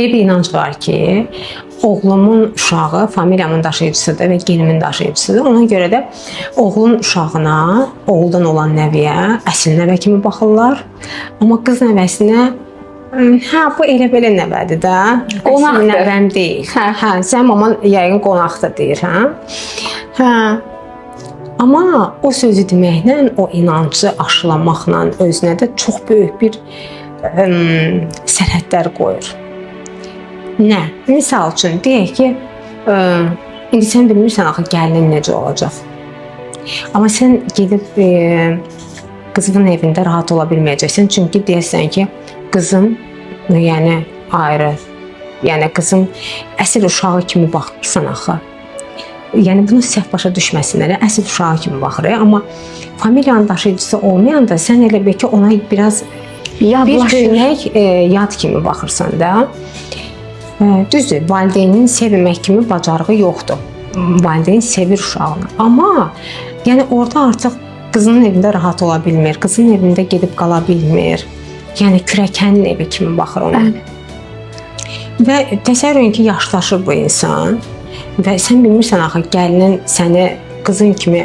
bir inanc var ki, oğlumun uşağı familiyamın daşıyıcısıdır və genimin daşıyıcısıdır. Ona görə də oğlun uşağına, oğuldan olan nəviyə əsl nəvə kimi baxırlar. Amma qız nəvəsinə bu elə belə nəvədir də. Qonaq nəvəm deyil. Sən maman yəqin qonaqdır deyir, Amma o sözü deməklə, o inancı aşılamaqla özünə də çox böyük bir sərhədlər qoyur. Nə? Misal üçün, deyək ki, indi sən bilmirsən axı gəlinin necə olacaq. Amma sən gedib qızının evində rahat ola bilməyəcəksən. Çünki deyirsən ki, qızım yəni ayrı. Yəni qızım əsl uşağı kimi baxırsan axı. Yəni bunu səhv başa düşməsinlər. Əsl uşağı kimi baxır. Amma familiyanın daşıyıcısı olmayanda sən elə bil ki, ona biraz bir köynək yad kimi baxırsan da. Düzdür, valideynin sevmək kimi bacarığı yoxdur. Valideyn sevir uşağını. Amma yəni orada artıq qızının evində rahat ola bilmir, qızının evində gedib qala bilmir. Yəni kürəkənin evi kimi baxır ona. Və təsəvvür edin ki, yaşlaşır bu insan və sən bilmirsən axı gəlinin səni qızın kimi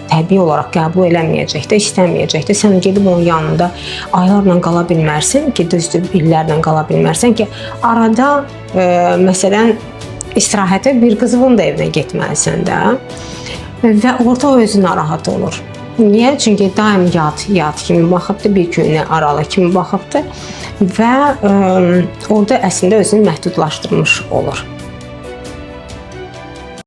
təbii olaraq qəbul eləməyəcək də, istəməyəcək də. Sən gedib onun yanında aylarla qala bilmərsən ki, düzdür, illərlə qala bilmərsən ki, arada məsələn istirahətə bir qızının da evinə getməlisən də. Və orada o özü narahat olur. Niyə? Çünki daim yad kimi baxıbdı, bir köynə aralı kimi baxıbdı və orada əslində özünü məhdudlaşdırmış olur.